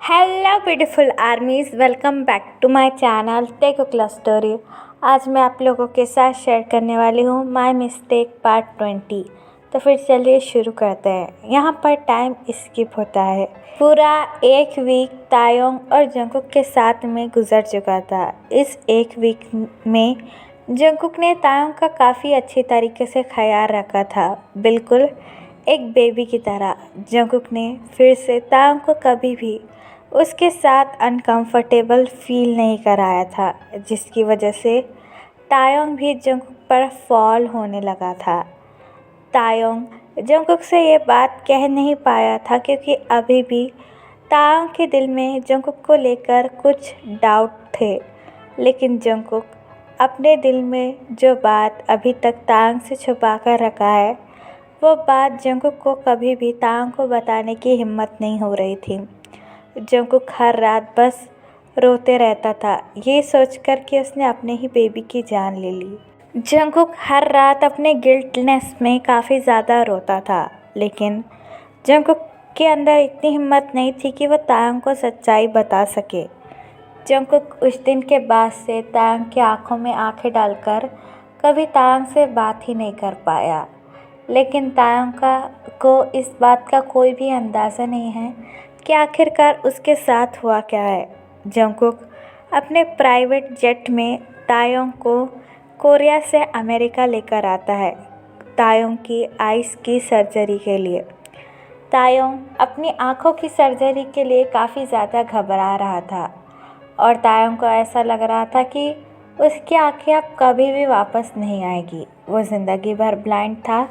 Hello beautiful armies, welcome back to my channel tech class story. आज मैं आप लोगों के साथ शेयर करने वाली हूँ माय मिस्टेक पार्ट 20। तो फिर चलिए शुरू करते हैं। यहाँ पर टाइम स्किप होता है। पूरा एक वीक तायोंग और जंगकुक के साथ में गुजर चुका था। इस एक वीक में जंगकुक ने तायोंग का काफ़ी अच्छी तरीके से ख्याल रखा था, बिल्कुल एक बेबी की तरह। जंगकुक ने फिर से तायोंग को कभी भी उसके साथ अनकंफर्टेबल फील नहीं कराया था, जिसकी वजह से तायोंग भी जंगकुक पर फॉल होने लगा था। तायोंग जंगकुक से ये बात कह नहीं पाया था क्योंकि अभी भी तायोंग के दिल में जंगकुक को लेकर कुछ डाउट थे। लेकिन जंगकुक अपने दिल में जो बात अभी तक तायोंग से छुपा कर रखा है, वो बात जंगकुक को कभी भी तायोंग को बताने की हिम्मत नहीं हो रही थी। जंगकुक हर रात बस रोते रहता था, ये सोचकर कि उसने अपने ही बेबी की जान ले ली। जंगकुक हर रात अपने गिल्टनेस में काफ़ी ज़्यादा रोता था, लेकिन जंगकुक के अंदर इतनी हिम्मत नहीं थी कि वह तायोंग को सच्चाई बता सके। जंगकुक उस दिन के बाद से तायोंग की आंखों में आंखें डालकर कभी तायोंग से बात ही नहीं कर पाया। लेकिन तायोंग को इस बात का कोई भी अंदाज़ा नहीं है कि आखिरकार उसके साथ हुआ क्या है। जंगकुक अपने प्राइवेट जेट में तायोंग को कोरिया से अमेरिका लेकर आता है, तायोंग की आइज़ की सर्जरी के लिए। तायोंग अपनी आँखों की सर्जरी के लिए काफ़ी ज़्यादा घबरा रहा था और तायोंग को ऐसा लग रहा था कि उसकी आँखें अब कभी भी वापस नहीं आएगी। वो ज़िंदगी भर ब्लाइंड था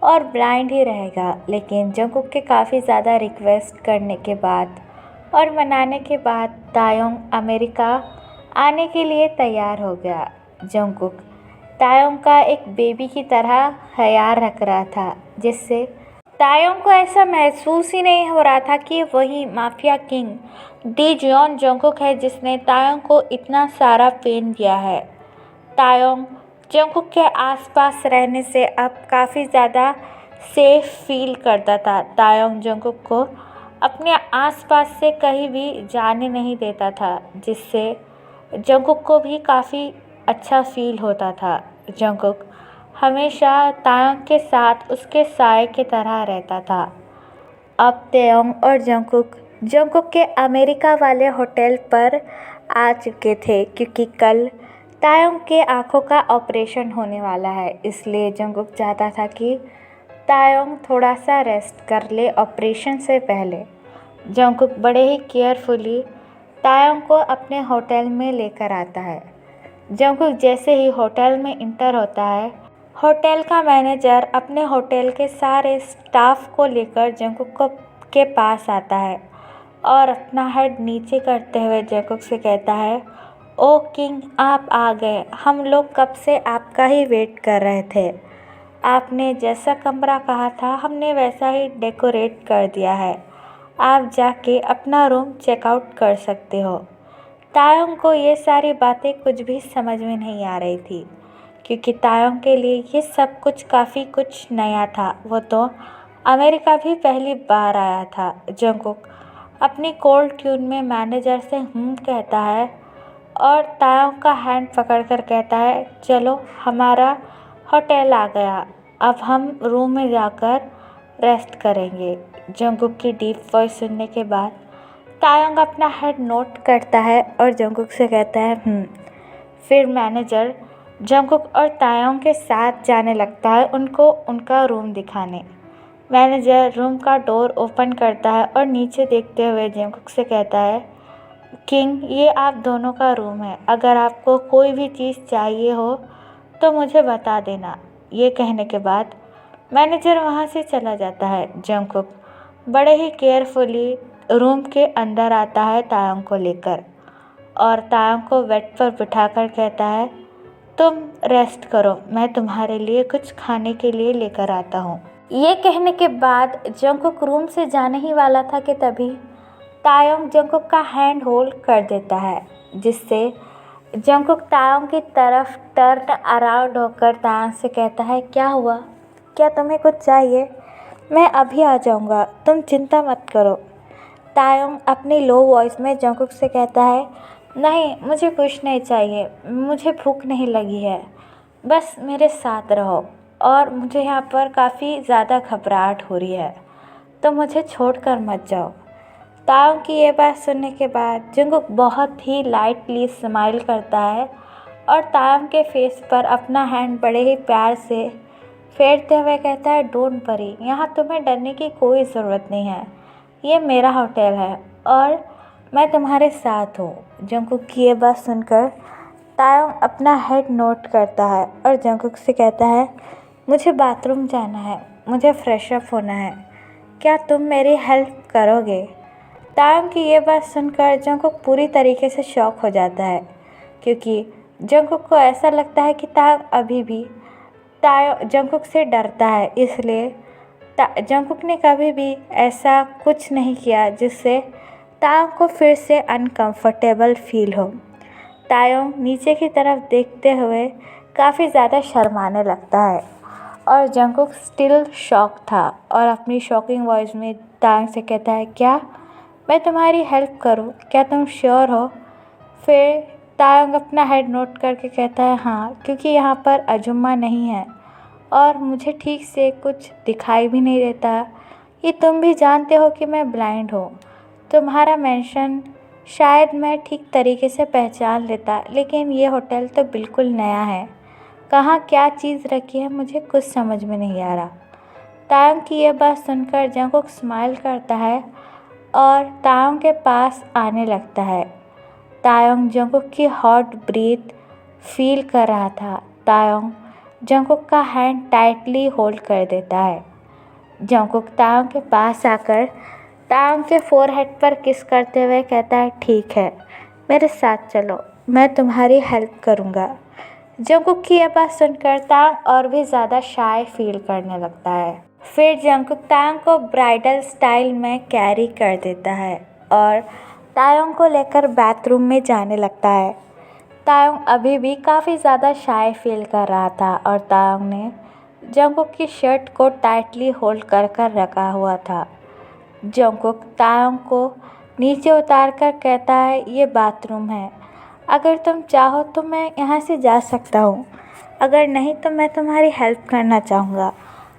और ब्लाइंड ही रहेगा। लेकिन जंगकुक के काफ़ी ज़्यादा रिक्वेस्ट करने के बाद और मनाने के बाद तायोंग अमेरिका आने के लिए तैयार हो गया। जंगकुक तायोंग का एक बेबी की तरह ख्याल रख रहा था, जिससे तायोंग को ऐसा महसूस ही नहीं हो रहा था कि वही माफिया किंग डी जियोन जंगकुक है जिसने तायोंग को इतना सारा पेन दिया है। तायोंग जंगकुक के आसपास रहने से अब काफ़ी ज़्यादा सेफ फील करता था। तायोंग जंगकुक को अपने आसपास से कहीं भी जाने नहीं देता था, जिससे जंगकुक को भी काफ़ी अच्छा फील होता था। जंगकुक हमेशा तायोंग के साथ उसके साए की तरह रहता था। अब तायोंग और जंगकुक के अमेरिका वाले होटल पर आ चुके थे क्योंकि कल तायोंग के आँखों का ऑपरेशन होने वाला है। इसलिए जंगकुक चाहता था कि तायोंग थोड़ा सा रेस्ट कर ले ऑपरेशन से पहले। जंगकुक बड़े ही केयरफुली तायोंग को अपने होटल में लेकर आता है। जंगकुक जैसे ही होटल में इंटर होता है, होटल का मैनेजर अपने होटल के सारे स्टाफ को लेकर जंगकुक के पास आता है और अपना हेड नीचे करते हुए जंगकुक से कहता है, ओ किंग, आप आ गए। हम लोग कब से आपका ही वेट कर रहे थे। आपने जैसा कमरा कहा था हमने वैसा ही डेकोरेट कर दिया है। आप जाके अपना रूम चेकआउट कर सकते हो। तायोंग को ये सारी बातें कुछ भी समझ में नहीं आ रही थी क्योंकि तायोंग के लिए ये सब कुछ काफ़ी कुछ नया था। वो तो अमेरिका भी पहली बार आया था। जंगकुक अपनी कोल्ड ट्यून में मैनेजर से कहता है और तायोंग का हैंड पकड़कर कहता है, चलो हमारा होटल आ गया, अब हम रूम में जाकर रेस्ट करेंगे। जंगकुक की डीप वॉइस सुनने के बाद तायोंग अपना हेड नोट करता है और जंगकुक से कहता है फिर मैनेजर जंगकुक और तायोंग के साथ जाने लगता है उनको उनका रूम दिखाने। मैनेजर रूम का डोर ओपन करता है और नीचे देखते हुए जंगकुक से कहता है, किंग, ये आप दोनों का रूम है। अगर आपको कोई भी चीज़ चाहिए हो तो मुझे बता देना। ये कहने के बाद मैनेजर वहाँ से चला जाता है। जंगकुक बड़े ही केयरफुली रूम के अंदर आता है तायोंग को लेकर और तायोंग को बेड पर बिठाकर कहता है, तुम रेस्ट करो, मैं तुम्हारे लिए कुछ खाने के लिए लेकर आता हूँ। ये कहने के बाद जंगकुक रूम से जाने ही वाला था कि तभी तायोंग जंगकुक का हैंड होल्ड कर देता है, जिससे जंगकुक तायोंग की तरफ टर्न अराउंड होकर तायोंग से कहता है, क्या हुआ, क्या तुम्हें कुछ चाहिए? मैं अभी आ जाऊँगा, तुम चिंता मत करो। तायोंग अपनी लो वॉइस में जंगकुक से कहता है, नहीं मुझे कुछ नहीं चाहिए, मुझे भूख नहीं लगी है, बस मेरे साथ रहो और मुझे यहाँ पर काफ़ी ज़्यादा घबराहट हो रही है, तो मुझे छोड़कर मत जाओ। तायोंग की ये बात सुनने के बाद जंगकुक बहुत ही लाइटली स्माइल करता है और तायोंग के फेस पर अपना हैंड बड़े ही प्यार से फेरते हुए कहता है, डोंट वरी, यहाँ तुम्हें डरने की कोई ज़रूरत नहीं है, ये मेरा होटल है और मैं तुम्हारे साथ हूँ। जंगकुक की ये बात सुनकर तायोंग अपना हेड नोट करता है और जंगकुक से कहता है, मुझे बाथरूम जाना है, मुझे फ्रेश अप होना है, क्या तुम मेरी हेल्प करोगे? तायोंग की ये बात सुनकर जंगकुक पूरी तरीके से शॉक हो जाता है, क्योंकि जंगकुक को ऐसा लगता है कि तायोंग अभी भी जंगकुक से डरता है, इसलिए जंगकुक ने कभी भी ऐसा कुछ नहीं किया जिससे तायोंग को फिर से अनकंफर्टेबल फील हो। तायोंग नीचे की तरफ देखते हुए काफ़ी ज़्यादा शर्माने लगता है और जंगकुक स्टिल शॉक था और अपनी शॉकिंग वॉइस में तायोंग से कहता है, क्या मैं तुम्हारी हेल्प करूं? क्या तुम श्योर हो? फिर तायोंग अपना हेड नोट करके कहता है, हाँ, क्योंकि यहाँ पर अजुम्मा नहीं है और मुझे ठीक से कुछ दिखाई भी नहीं देता। ये तुम भी जानते हो कि मैं ब्लाइंड हूँ। तुम्हारा मेंशन शायद मैं ठीक तरीके से पहचान लेता, लेकिन ये होटल तो बिल्कुल नया है, कहाँ क्या चीज़ रखी है मुझे कुछ समझ में नहीं आ रहा। तायोंग की ये बात सुनकर जंगकुक स्माइल करता है और तायोंग के पास आने लगता है। तायोंग जंगकुक की हॉट ब्रीथ फील कर रहा था। तायोंग जंगकुक का हैंड टाइटली होल्ड कर देता है। जंगकुक तायोंग के पास आकर तायोंग के फोरहेड पर किस करते हुए कहता है, ठीक है, मेरे साथ चलो, मैं तुम्हारी हेल्प करूँगा। जंगकुक की यह बात सुनकर तायोंग और भी ज़्यादा शाय फील करने लगता है। फिर जंगकुक तायोंग को ब्राइडल स्टाइल में कैरी कर देता है और तायोंग को लेकर बाथरूम में जाने लगता है। तायोंग अभी भी काफ़ी ज़्यादा शाय फील कर रहा था और तायोंग ने जंगकुक की शर्ट को टाइटली होल्ड कर रखा हुआ था। जंगकुक तायोंग को नीचे उतार कर कहता है, ये बाथरूम है, अगर तुम चाहो तो मैं यहाँ से जा सकता हूँ, अगर नहीं तो मैं तुम्हारी हेल्प करना चाहूँगा,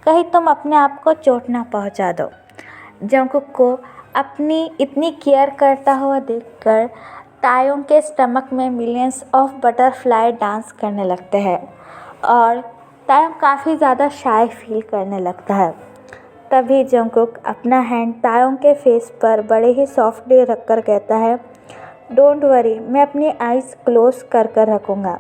कहीं तुम अपने आप को चोट ना पहुँचा दो। जंगकुक को अपनी इतनी केयर करता हुआ देखकर तायोंग के स्टमक में मिलियंस ऑफ बटरफ्लाई डांस करने लगते हैं और तायोंग काफ़ी ज़्यादा शाय फील करने लगता है। तभी जंगकुक अपना हैंड तायोंग के फेस पर बड़े ही सॉफ्टली रखकर कहता है, डोंट वरी, मैं अपनी आइज़ क्लोज कर रखूँगा।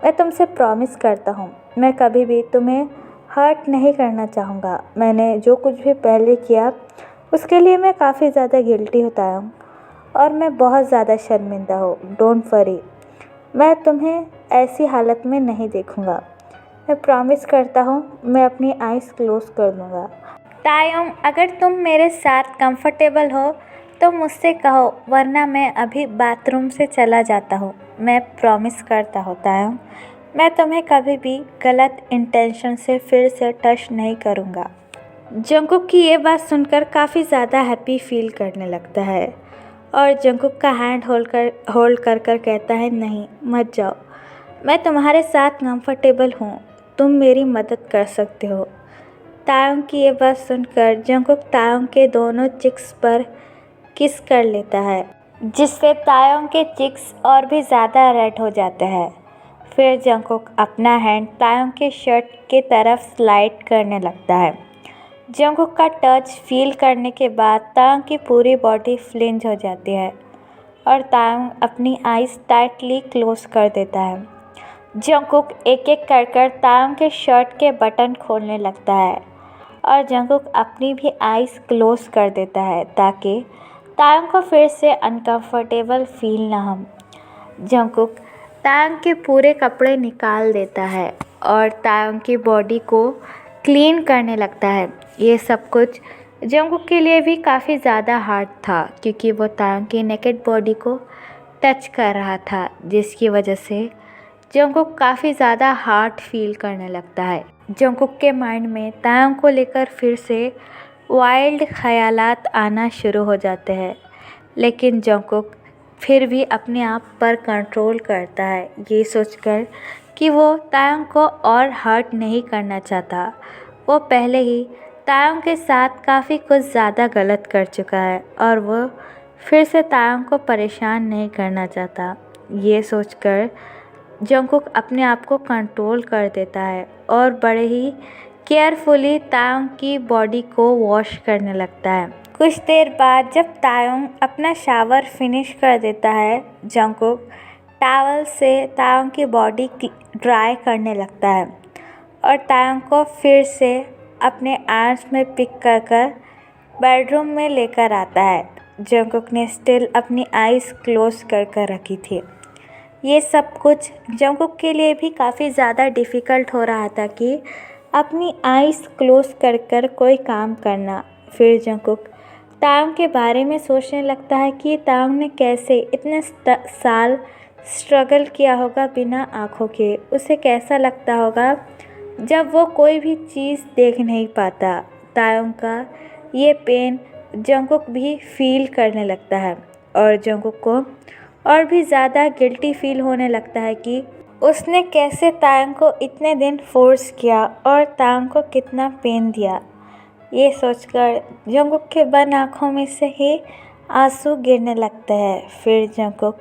मैं तुमसे प्रॉमिस करता हूँ, मैं कभी भी तुम्हें हर्ट नहीं करना चाहूँगा। मैंने जो कुछ भी पहले किया उसके लिए मैं काफ़ी ज़्यादा गिल्टी होता हूँ और मैं बहुत ज़्यादा शर्मिंदा हूँ। डोंट वरी, मैं तुम्हें ऐसी हालत में नहीं देखूँगा। मैं प्रॉमिस करता हूँ, मैं अपनी आइज़ क्लोज कर दूँगा। तायोंग, अगर तुम मेरे साथ कंफर्टेबल हो तो मुझसे कहो, वरना मैं अभी बाथरूम से चला जाता हूँ। मैं प्रॉमिस करता हूँ तायोंग, मैं तुम्हें कभी भी गलत इंटेंशन से फिर से टच नहीं करूँगा। जंगकुक की ये बात सुनकर काफ़ी ज़्यादा हैप्पी फील करने लगता है और जंगकुक का हैंड होल्ड कर कहता है, नहीं मत जाओ, मैं तुम्हारे साथ कंफर्टेबल हूँ, तुम मेरी मदद कर सकते हो। तायोंग की ये बात सुनकर जंगकुक तायोंग के दोनों चिक्स पर किस कर लेता है, जिससे तायोंग के चिक्स और भी ज़्यादा रेड हो जाते हैं। फिर जंगकुक अपना हैंड तायोंग के शर्ट के तरफ स्लाइड करने लगता है। जंगकुक का टच फील करने के बाद तायोंग की पूरी बॉडी फ्लिंज हो जाती है और तायोंग अपनी आइज़ टाइटली क्लोज कर देता है। जंगकुक एक एक कर तायोंग के शर्ट के बटन खोलने लगता है और जंगकुक अपनी भी आइज़ क्लोज कर देता है ताकि तायोंग को फिर से अनकंफर्टेबल फील ना हो। जंगकुक तायोंग के पूरे कपड़े निकाल देता है और तायोंग की बॉडी को क्लीन करने लगता है। ये सब कुछ जंगकुक के लिए भी काफ़ी ज़्यादा हार्ड था, क्योंकि वो तायोंग की नेकेड बॉडी को टच कर रहा था, जिसकी वजह से जंगकुक काफ़ी ज़्यादा हार्ड फील करने लगता है। जंगकुक के माइंड में तायोंग को लेकर फिर से वाइल्ड ख़यालात आना शुरू हो जाते हैं, लेकिन जंगकुक फिर भी अपने आप पर कंट्रोल करता है, ये सोचकर कि वो तायोंग को और हर्ट नहीं करना चाहता। वो पहले ही तायोंग के साथ काफ़ी कुछ ज़्यादा गलत कर चुका है और वो फिर से तायोंग को परेशान नहीं करना चाहता। ये सोचकर जंगकुक अपने आप को कंट्रोल कर देता है और बड़े ही केयरफुली तायोंग की बॉडी को वॉश करने लगता है। कुछ देर बाद जब तायोंग अपना शावर फिनिश कर देता है, जंगकुक टॉवल से तायोंग की बॉडी ड्राई करने लगता है और तायोंग को फिर से अपने आर्म्स में पिक कर बेडरूम में लेकर आता है। जंगकुक ने स्टिल अपनी आइज़ क्लोज कर रखी थी। ये सब कुछ जंगकुक के लिए भी काफ़ी ज़्यादा डिफ़िकल्ट हो रहा था कि अपनी आइज़ क्लोज कर कोई काम करना। फिर जंगकुक तायोंग के बारे में सोचने लगता है कि तायोंग ने कैसे इतने साल स्ट्रगल किया होगा बिना आँखों के। उसे कैसा लगता होगा जब वो कोई भी चीज़ देख नहीं पाता। तायोंग का ये पेन जंगकुक भी फील करने लगता है और जंगकुक को और भी ज़्यादा गिल्टी फील होने लगता है कि उसने कैसे तायोंग को इतने दिन फोर्स किया और तायोंग को कितना पेन दिया। ये सोचकर जंगकुक के बंद आँखों में से ही आंसू गिरने लगते हैं। फिर जंगकुक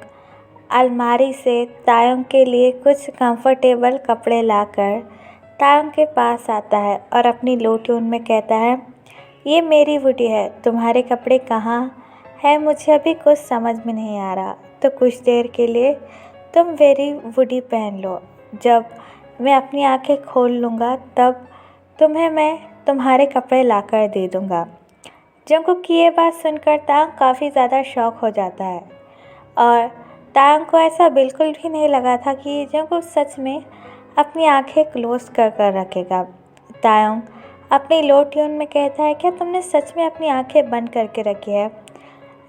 अलमारी से तायोंग के लिए कुछ कंफर्टेबल कपड़े लाकर तायोंग के पास आता है और अपनी लो ट्यून में कहता है, ये मेरी वुडी है, तुम्हारे कपड़े कहाँ है? मुझे अभी कुछ समझ में नहीं आ रहा, तो कुछ देर के लिए तुम मेरी वुडी पहन लो। जब मैं अपनी आंखें खोल लूँगा तब तुम्हें मैं तुम्हारे कपड़े लाकर दे दूँगा। जंगकुक की ये बात सुनकर तायोंग काफ़ी ज़्यादा शॉक हो जाता है और तायोंग को ऐसा बिल्कुल भी नहीं लगा था कि जंगकुक सच में अपनी आंखें क्लोज कर रखेगा। तायोंग अपनी लो ट्यून में कहता है, क्या तुमने सच में अपनी आंखें बंद करके रखी है?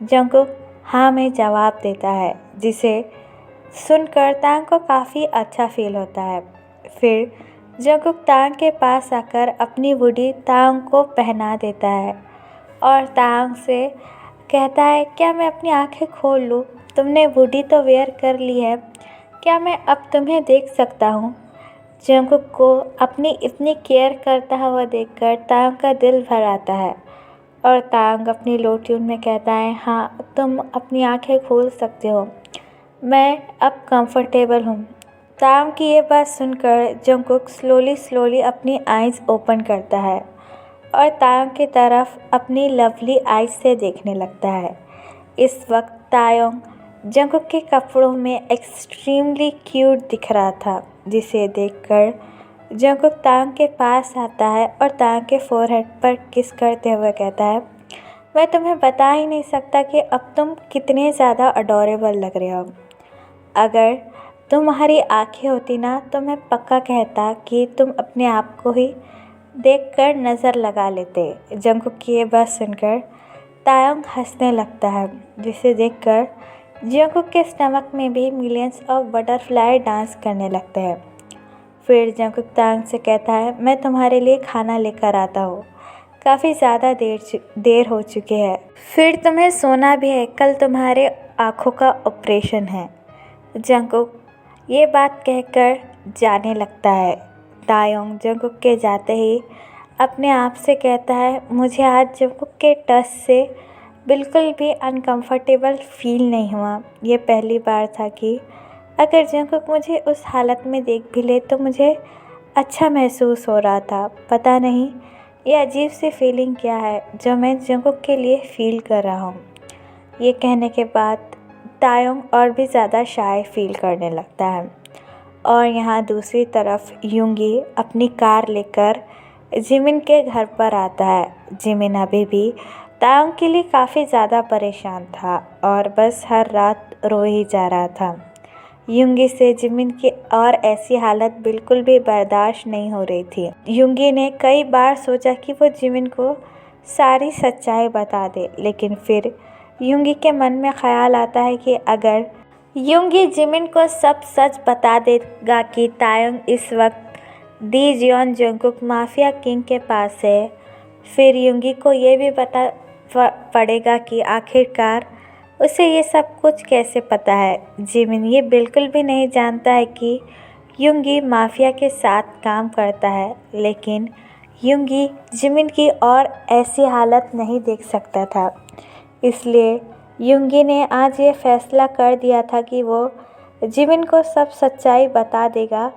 जंगकुक हाँ में जवाब देता है, जिसे सुनकर तायोंग को काफ़ी अच्छा फील होता है। फिर जंगकुक तायोंग के पास आकर अपनी वुडी तायोंग को पहना देता है और तायोंग से कहता है, क्या मैं अपनी आंखें खोल लूँ? तुमने वुडी तो वेयर कर ली है, क्या मैं अब तुम्हें देख सकता हूँ? जंगकुक को अपनी इतनी केयर करता हुआ देखकर तायोंग का दिल भर आता है और तायोंग अपनी लो ट्यून में कहता है, हाँ तुम अपनी आंखें खोल सकते हो, मैं अब कंफर्टेबल हूँ। तायोंग की ये बात सुनकर जंगकुक स्लोली अपनी आइज़ ओपन करता है और तायोंग की तरफ अपनी लवली आइज़ से देखने लगता है। इस वक्त तायोंग जंगकुक के कपड़ों में एक्सट्रीमली क्यूट दिख रहा था, जिसे देखकर जंगकुक तायोंग के पास आता है और तायोंग के फोरहेड पर किस करते हुए कहता है, मैं तुम्हें बता ही नहीं सकता कि अब तुम कितने ज़्यादा अडोरेबल लग रहे हो। अगर तुम्हारी आँखें होती ना तो मैं पक्का कहता कि तुम अपने आप को ही देखकर नज़र लगा लेते। जंगकुक की ये बात सुनकर तायोंग हंसने लगता है, जिसे देखकर जंगकुक के स्टमक में भी मिलियंस ऑफ बटरफ्लाई डांस करने लगते हैं। फिर जंगकुक तायोंग से कहता है, मैं तुम्हारे लिए खाना लेकर आता हूँ, काफ़ी ज़्यादा देर हो चुकी है, फिर तुम्हें सोना भी है, कल तुम्हारे आँखों का ऑपरेशन है। जंगकुक ये बात कहकर जाने लगता है। तायोंग जंगकुक के जाते ही अपने आप से कहता है, मुझे आज जंगकुक के टच से बिल्कुल भी अनकंफर्टेबल फील नहीं हुआ। ये पहली बार था कि अगर जंगकुक मुझे उस हालत में देख भी ले तो मुझे अच्छा महसूस हो रहा था। पता नहीं ये अजीब सी फीलिंग क्या है जो मैं जंगकुक के लिए फ़ील कर रहा हूँ। ये कहने के बाद तायोंग और भी ज़्यादा शाय फील करने लगता है और यहाँ दूसरी तरफ युंगी अपनी कार लेकर जिमिन के घर पर आता है। जिमिन अभी भी तायोंग के लिए काफ़ी ज़्यादा परेशान था और बस हर रात रो ही जा रहा था। युंगी से जिमिन की और ऐसी हालत बिल्कुल भी बर्दाश्त नहीं हो रही थी। युंगी ने कई बार सोचा कि वो जिमिन को सारी सच्चाई बता दे, लेकिन फिर युंगी के मन में ख्याल आता है कि अगर युंगी जिमिन को सब सच बता देगा कि तायोंग इस वक्त दी जियोन जंगकुक माफिया किंग के पास है फिर युंगी को ये भी पता पड़ेगा कि आखिरकार उसे ये सब कुछ कैसे पता है। जिमिन ये बिल्कुल भी नहीं जानता है कि युंगी माफिया के साथ काम करता है, लेकिन युंगी जिमिन की और ऐसी हालत नहीं देख सकता था। इसलिए युंगी ने आज ये फैसला कर दिया था कि वो जिमिन को सब सच्चाई बता देगा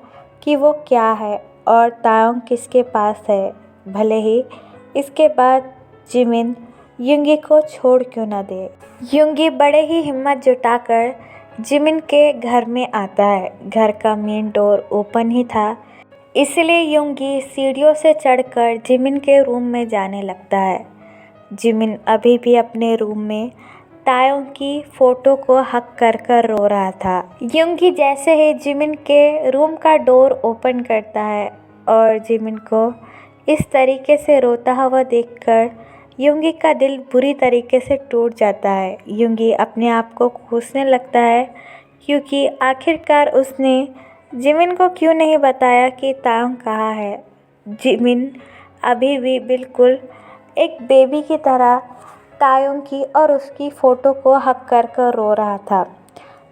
कि वो क्या है और तायोंग किसके पास है, भले ही इसके बाद जिमिन युंगी को छोड़ क्यों ना दे। युंगी बड़े ही हिम्मत जुटाकर जिमिन के घर में आता है। घर का मेन डोर ओपन ही था, इसलिए युंगी सीढ़ियों से चढ़कर जिमिन के रूम में जाने लगता है। जिमिन अभी भी अपने रूम में तायोंग की फ़ोटो को हक कर रो रहा था। युंगी जैसे ही जिमिन के रूम का डोर ओपन करता है और जिमिन को इस तरीके से रोता हुआ देखकर युंगी का दिल बुरी तरीके से टूट जाता है। युंगी अपने आप को कोसने लगता है, क्योंकि आखिरकार उसने जिमिन को क्यों नहीं बताया कि तायोंग कहाँ है। जिमिन अभी भी बिल्कुल एक बेबी की तरह तायोंग की और उसकी फ़ोटो को हक कर रो रहा था।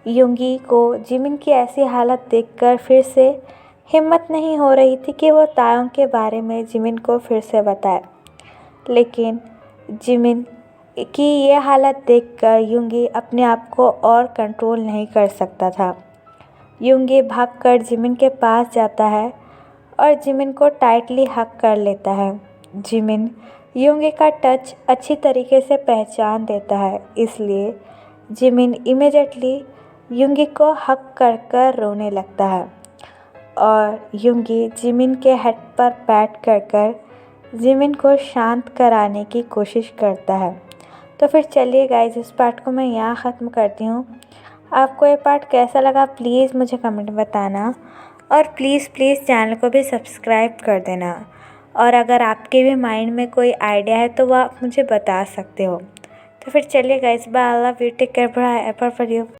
युंगी को जिमिन की ऐसी हालत देखकर फिर से हिम्मत नहीं हो रही थी कि वो तायोंग के बारे में जिमिन को फिर से बताए, लेकिन जिमिन की ये हालत देखकर युंगी अपने आप को और कंट्रोल नहीं कर सकता था। युंगी भागकर जिमिन के पास जाता है और जिमिन को टाइटली हक कर लेता है। जिमिन युंगी का टच अच्छी तरीके से पहचान देता है, इसलिए जिमिन इमीडिएटली युंगी को हक कर रोने लगता है और युंगी जिमिन के हेड पर बैठ कर जिमिन को शांत कराने की कोशिश करता है। तो फिर चलिए गाइस, इस पार्ट को मैं यहाँ ख़त्म करती हूँ। आपको ये पार्ट कैसा लगा प्लीज़ मुझे कमेंट में बताना, और प्लीज़ चैनल को भी सब्सक्राइब कर देना। और अगर आपके भी माइंड में कोई आइडिया है तो वह आप मुझे बता सकते हो। तो फिर चलिए guys, bye, I love you, take care, bye, for you.